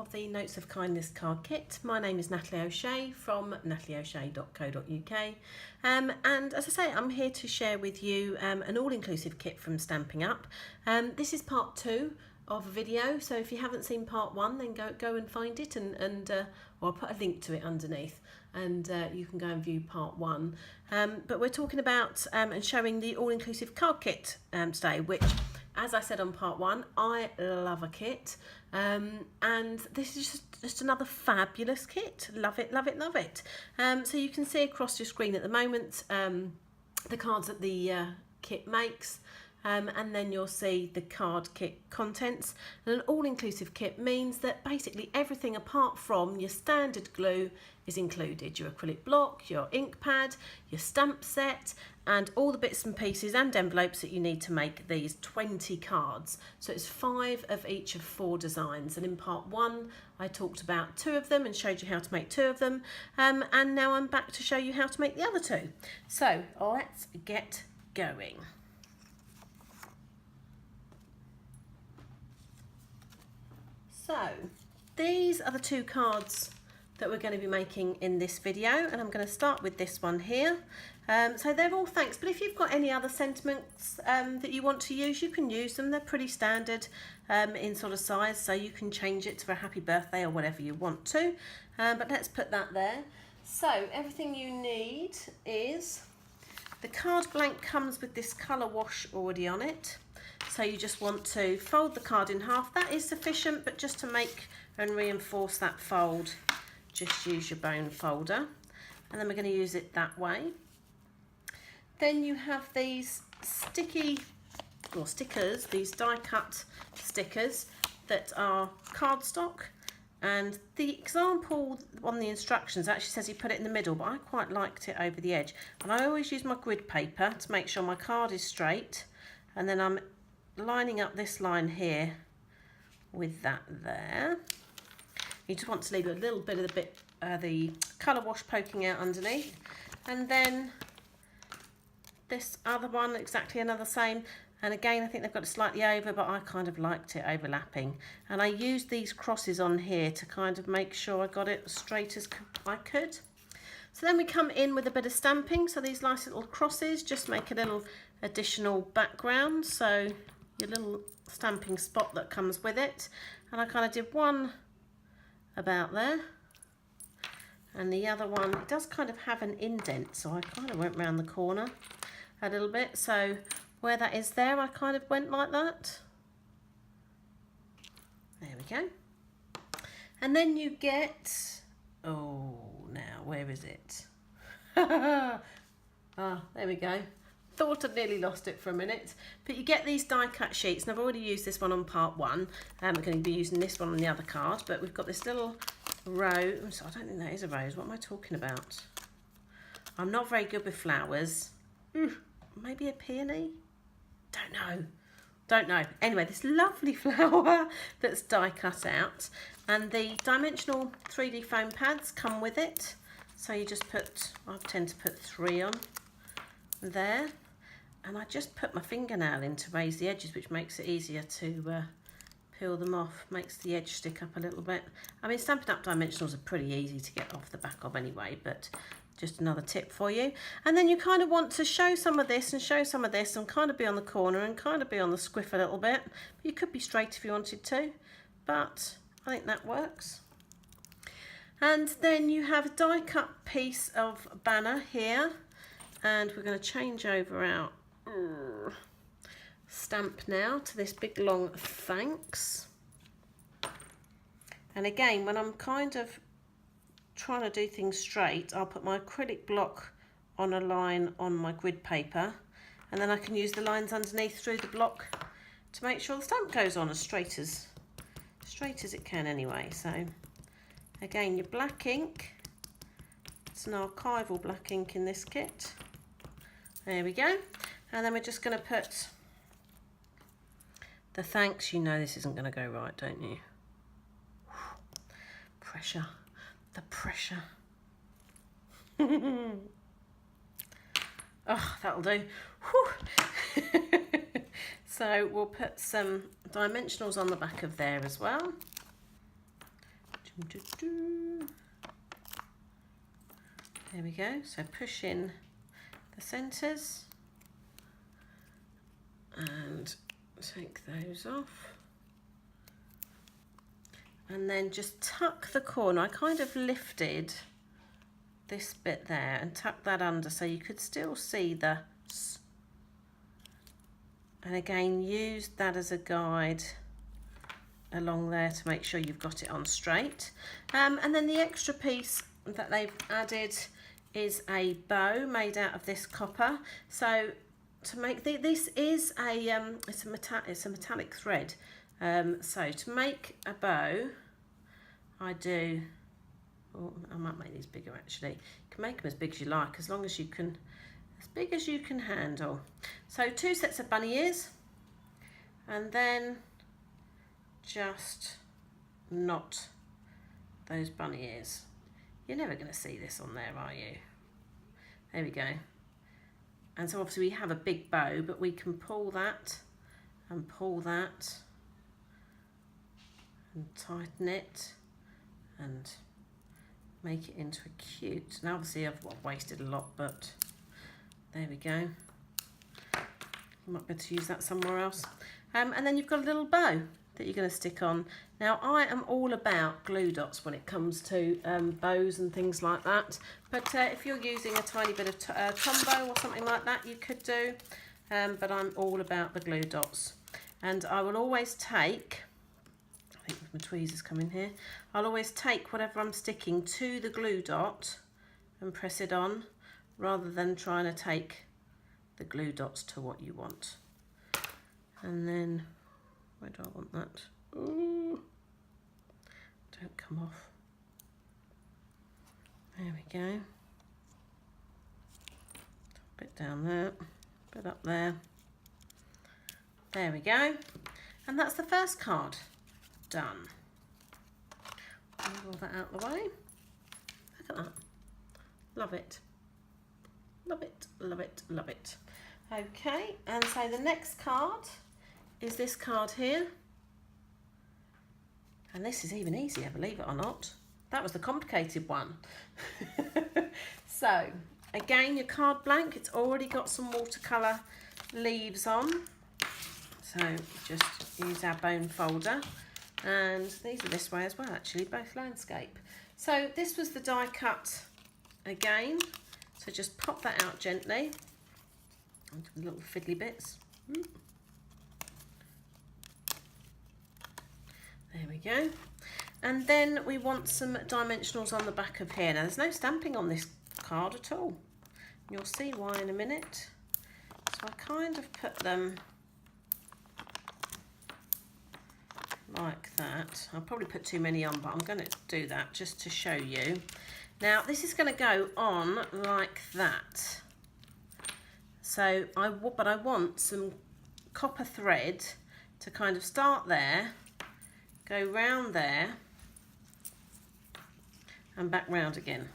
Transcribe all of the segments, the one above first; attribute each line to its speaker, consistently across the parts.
Speaker 1: of the Notes of Kindness card kit. My name is Natalie O'Shea from natalieoshea.co.uk, and as I say, I'm here to share with you an all-inclusive kit from Stampin' Up. This is part 2 of a video, so if you haven't seen part 1, then go and find it, and I'll put a link to it underneath, and you can go and view part 1. But we're talking about and showing the all-inclusive card kit today, which, as I said on part 1, I love a kit, and this is just another fabulous kit. Love it, love it, love it. So you can see across your screen at the moment the cards that the kit makes, and then you'll see the card kit contents. And an all-inclusive kit means that basically everything apart from your standard glue is included. Your acrylic block, your ink pad, your stamp set, and all the bits and pieces and envelopes that you need to make these 20 cards. So it's 5 of each of 4 designs, and in part 1 I talked about 2 of them and showed you how to make 2 of them, and now I'm back to show you how to make the other 2. So let's get going. So these are the 2 cards that we're going to be making in this video, and I'm going to start with this one here. So they're all thanks, but if you've got any other sentiments that you want to use, you can use them. They're pretty standard in sort of size, so you can change it to a happy birthday or whatever you want to, but let's put that there. So everything you need is, the card blank comes with this colour wash already on it. So you just want to fold the card in half. That is sufficient, but just to make and reinforce that fold, just use your bone folder. And then we're going to use it that way. Then you have these stickers, these die cut stickers that are cardstock. And the example on the instructions actually says you put it in the middle, but I quite liked it over the edge. And I always use my grid paper to make sure my card is straight. And then I'm lining up this line here with that there. You just want to leave a little bit of the colour wash poking out underneath. And then this other one, exactly another same. And again, I think they've got it slightly over, but I kind of liked it overlapping. And I used these crosses on here to kind of make sure I got it as straight as I could. So then we come in with a bit of stamping. So these nice little crosses just make a little additional background. So your little stamping spot that comes with it. And I kind of did one about there. And the other one, it does kind of have an indent. So I kind of went round the corner a little bit. So where that is there, I kind of went like that. There we go. And then you get, oh, now where is it? Ah, there we go. Thought I'd nearly lost it for a minute. But you get these die cut sheets, and I've already used this one on part 1. We're going to be using this one on the other card, but we've got this little rose. I don't think that is a rose. What am I talking about? I'm not very good with flowers. Maybe a peony? Don't know. Anyway, this lovely flower that's die cut out, and the dimensional 3D foam pads come with it. So you just put, I tend to put 3 on there, and I just put my fingernail in to raise the edges, which makes it easier to peel them off, makes the edge stick up a little bit. I mean, Stampin' Up dimensionals are pretty easy to get off the back of anyway, but just another tip for you. And then you kind of want to show some of this and show some of this, and kind of be on the corner and kind of be on the squiff a little bit. You could be straight if you wanted to, but I think that works. And then you have a die cut piece of banner here, and we're going to change over our stamp now to this big long thanks. And again, when I'm kind of trying to do things straight, I'll put my acrylic block on a line on my grid paper, and then I can use the lines underneath through the block to make sure the stamp goes on as straight as it can anyway. So again, your black ink, it's an archival black ink in this kit. There we go. And then we're just going to put the thanks. You know this isn't going to go right, don't you? Pressure. The pressure. Oh, that'll do. So we'll put some dimensionals on the back of there as well. There we go. So push in the centres and take those off. And then just tuck the corner. I kind of lifted this bit there and tuck that under so you could still see the S. And again, use that as a guide along there to make sure you've got it on straight. And then the extra piece that they've added is a bow made out of this copper. So to make this is a it's a metallic thread. So to make a bow, I do. Oh, I might make these bigger actually. You can make them as big as you like, as long as you can, as big as you can handle. So 2 sets of bunny ears, and then just knot those bunny ears. You're never going to see this on there, are you? There we go. And so obviously we have a big bow, but we can pull that and tighten it and make it into a cute. Now obviously I've wasted a lot, but there we go. You might be able to use that somewhere else. And then you've got a little bow that you're going to stick on. Now I am all about glue dots when it comes to bows and things like that, but if you're using a tiny bit of Tombow or something like that, you could do, but I'm all about the glue dots. And I will always take, I think my tweezers come in here, I'll always take whatever I'm sticking to the glue dot and press it on, rather than trying to take the glue dots to what you want. And then, where do I want that? Ooh, don't come off. There we go. Bit down there, bit up there. There we go. And that's the first card done. Move all that out of the way. Look at that. Love it. Love it, love it, love it. Okay, and so the next card is this card here. And this is even easier, believe it or not. That was the complicated one. So, again, your card blank, it's already got some watercolour leaves on. So, just use our bone folder. And these are this way as well, actually, both landscape. So, this was the die cut again. So, just pop that out gently. Onto the little fiddly bits. There we go. And then we want some dimensionals on the back of here. Now there's no stamping on this card at all. You'll see why in a minute. So I kind of put them like that. I'll probably put too many on, but I'm going to do that just to show you. Now this is going to go on like that. So I want some copper thread to kind of start there, go round there and back round again.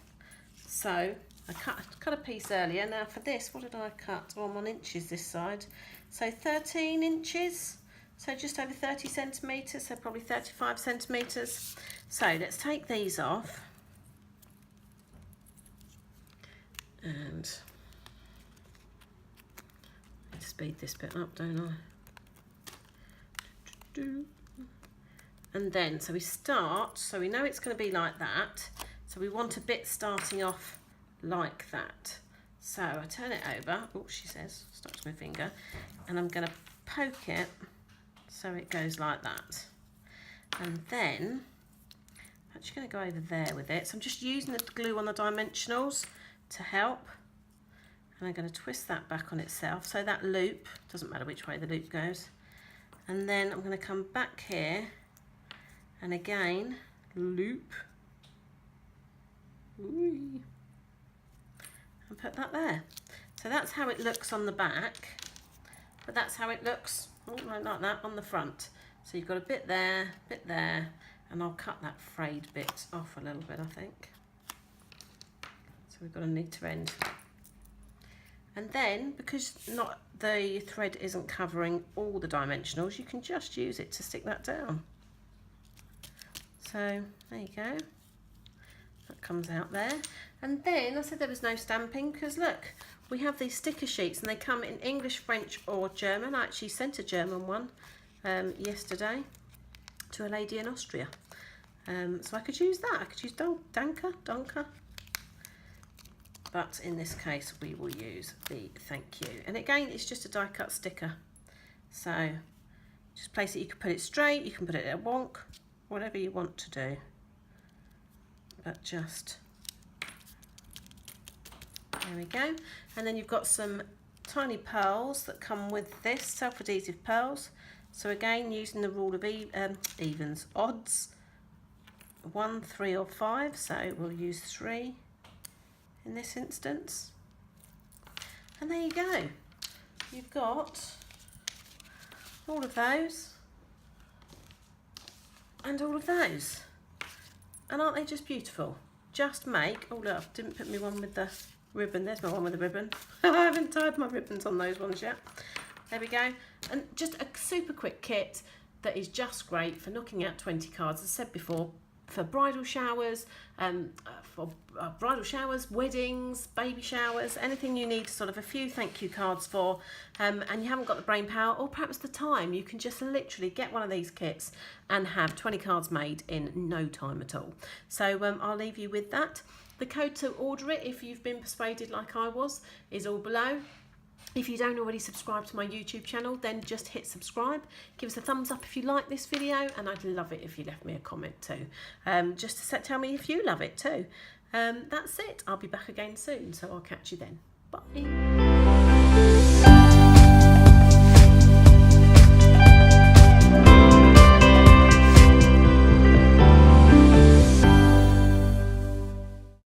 Speaker 1: So I cut a piece earlier. Now for this, what did I cut? Oh, I'm on inches this side. So 13 inches, so just over 30 centimetres, so probably 35 centimetres. So let's take these off. And I need to speed this bit up, don't I? And then, so we start, so we know it's going to be like that. So we want a bit starting off like that. So I turn it over, oh, she says, stops my finger, and I'm going to poke it so it goes like that. And then, I'm actually going to go over there with it. So I'm just using the glue on the dimensionals to help. And I'm going to twist that back on itself. So that loop, doesn't matter which way the loop goes. And then I'm going to come back here and again loop. Ooh. And put that there. So that's how it looks on the back, but that's how it looks like that on the front. So you've got a bit there, and I'll cut that frayed bit off a little bit, I think. So we've got a neater end. And then, because the thread isn't covering all the dimensionals, you can just use it to stick that down. So there you go. That comes out there. And then I said there was no stamping because look, we have these sticker sheets and they come in English, French or German. I actually sent a German one yesterday to a lady in Austria. So I could use that. I could use Danke. But in this case we will use the thank you. And again, it's just a die cut sticker. So just place it, you can put it straight, you can put it at a wonk, whatever you want to do. But just, there we go. And then you've got some tiny pearls that come with this, self-adhesive pearls. So again, using the rule of evens, odds, 1, 3 or 5, so we'll use 3 in this instance. And there you go. You've got all of those and all of those. And aren't they just beautiful? Just make, oh look, I didn't put me one with the ribbon. There's my one with the ribbon. I haven't tied my ribbons on those ones yet. There we go. And just a super quick kit that is just great for knocking out 20 cards. As I said before, for bridal showers, weddings, baby showers, anything you need sort of a few thank you cards for, and you haven't got the brain power or perhaps the time, you can just literally get one of these kits and have 20 cards made in no time at all. So I'll leave you with that. The code to order it, if you've been persuaded like I was, is all below. If you don't already subscribe to my YouTube channel, then just hit subscribe. Give us a thumbs up if you like this video, and I'd love it if you left me a comment too. Just to tell me if you love it too. That's it. I'll be back again soon, so I'll catch you then. Bye.